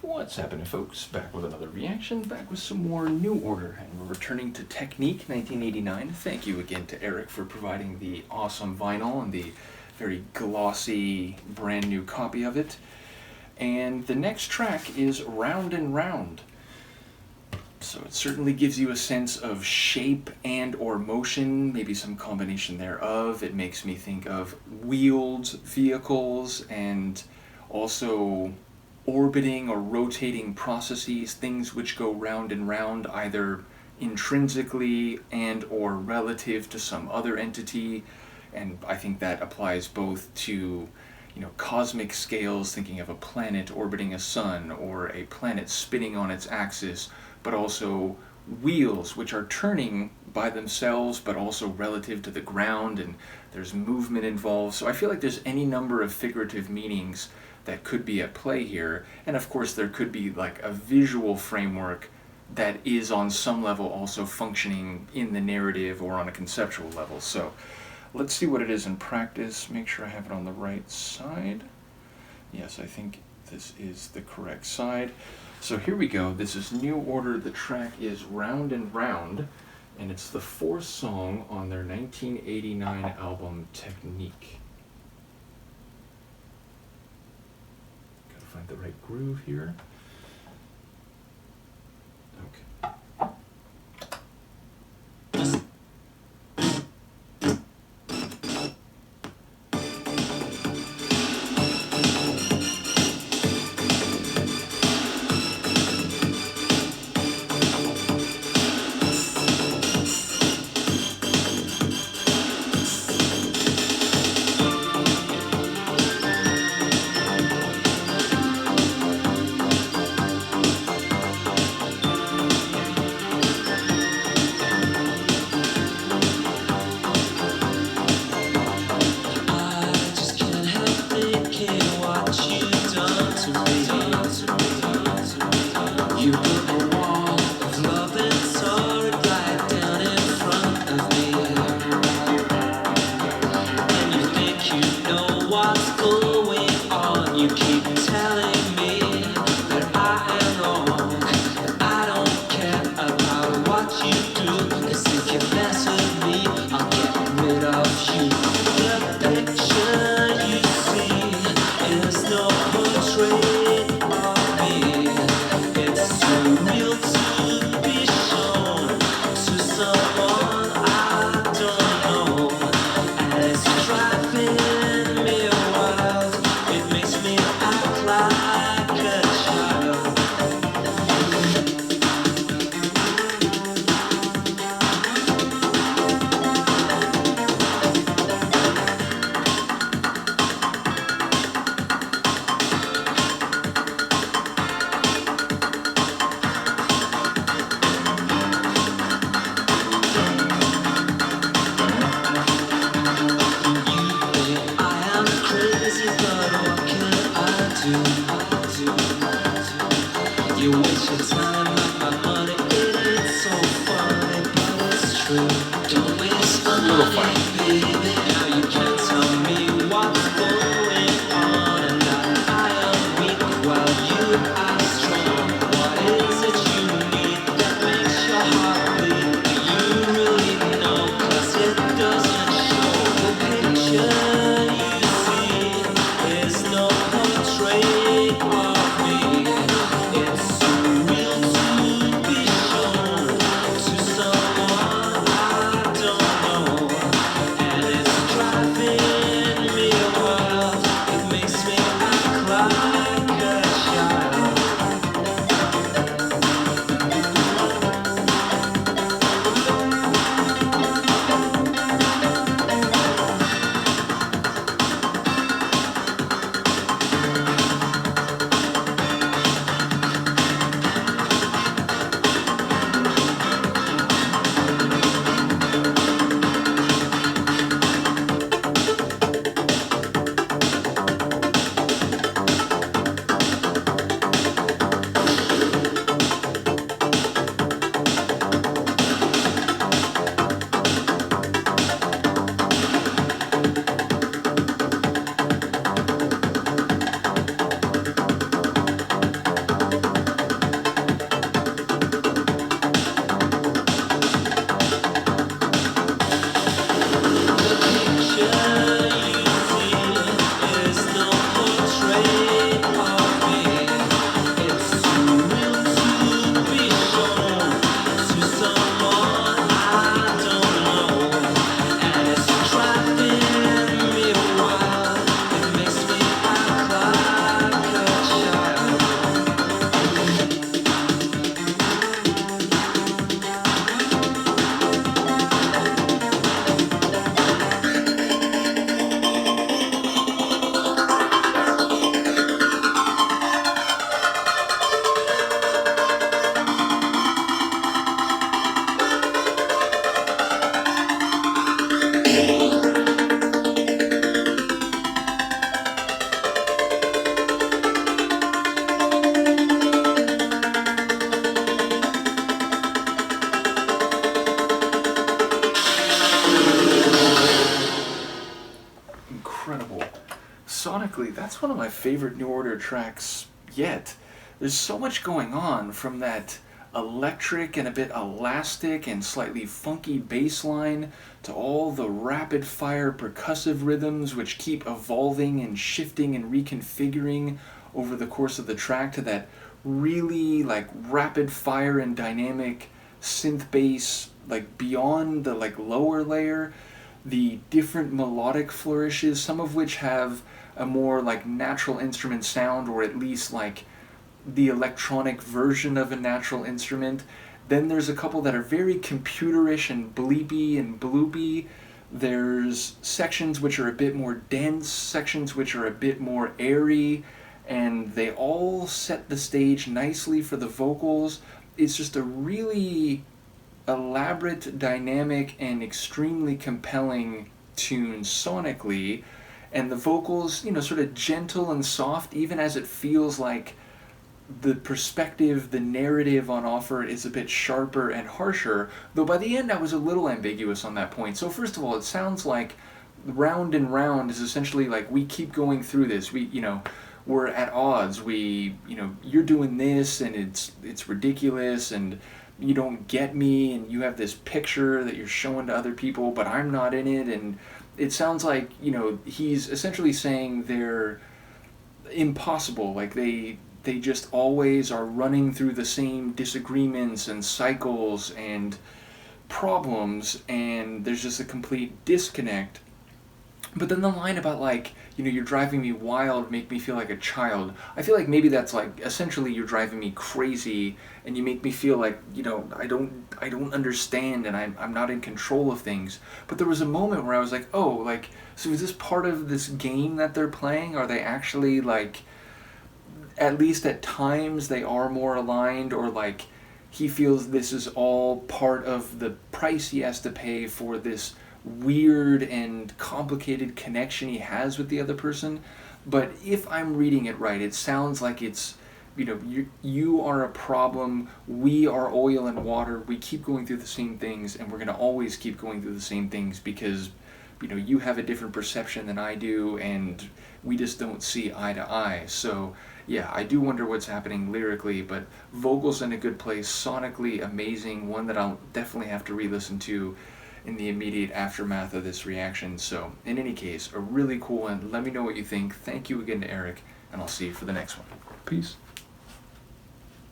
What's happening, folks? Back with another reaction, back with some more New Order, and we're returning to Technique 1989. Thank you again to Erik for providing the awesome vinyl and the very glossy, brand new copy of it. And the next track is Round and Round. So it certainly gives you a sense of shape and or motion, maybe some combination thereof. It makes me think of wheeled vehicles and also orbiting or rotating processes, things which go round and round either intrinsically and or relative to some other entity. And I think that applies both to, cosmic scales, thinking of a planet orbiting a sun or a planet spinning on its axis, but also wheels which are turning by themselves but also relative to the ground, and there's movement involved. So I feel like there's any number of figurative meanings that could be at play here, and of course there could be like a visual framework that is on some level also functioning in the narrative or on a conceptual level. So let's see what it is in practice. Make sure I have it on the right side. Yes, I think this is the correct side. So here we go. This is New Order. The track is Round and Round, and it's the fourth song on their 1989 album Technique. Gotta find the right groove here. Okay. that's one of my favorite New Order tracks yet. There's so much going on, from that electric and a bit elastic and slightly funky bass line to all the rapid fire percussive rhythms which keep evolving and shifting and reconfiguring over the course of the track, to that really like rapid fire and dynamic synth bass, like beyond the like lower layer, the different melodic flourishes, some of which have a more like natural instrument sound, or at least like the electronic version of a natural instrument. Then there's a couple that are very computerish and bleepy and bloopy. There's sections which are a bit more dense, sections which are a bit more airy, and they all set the stage nicely for the vocals. It's just a really elaborate, dynamic, and extremely compelling tune sonically, and the vocals, sort of gentle and soft, even as it feels like the perspective, the narrative on offer is a bit sharper and harsher, though by the end I was a little ambiguous on that point. So first of all, it sounds like Round and Round is essentially like, we keep going through this, we're at odds, you're doing this and it's ridiculous, and you don't get me, and you have this picture that you're showing to other people, but I'm not in it. And it sounds like, he's essentially saying they're impossible, like they just always are running through the same disagreements and cycles and problems, and there's just a complete disconnect. But then the line about like, you're driving me wild, make me feel like a child. I feel like maybe that's like, essentially, you're driving me crazy, and you make me feel like, I don't understand, and I'm not in control of things. But there was a moment where I was like, oh, like, so is this part of this game that they're playing? Are they actually like, at least at times they are more aligned, or like he feels this is all part of the price he has to pay for this weird and complicated connection he has with the other person? But if I'm reading it right, it sounds like it's, you are a problem, we are oil and water, we keep going through the same things, and we're going to always keep going through the same things because, you have a different perception than I do, and we just don't see eye to eye. So yeah, I do wonder what's happening lyrically, but vocals in a good place, sonically amazing, one that I'll definitely have to re-listen to in the immediate aftermath of this reaction. So in any case, a really cool one. Let me know what you think. Thank you again to Erik, and I'll see you for the next one. Peace.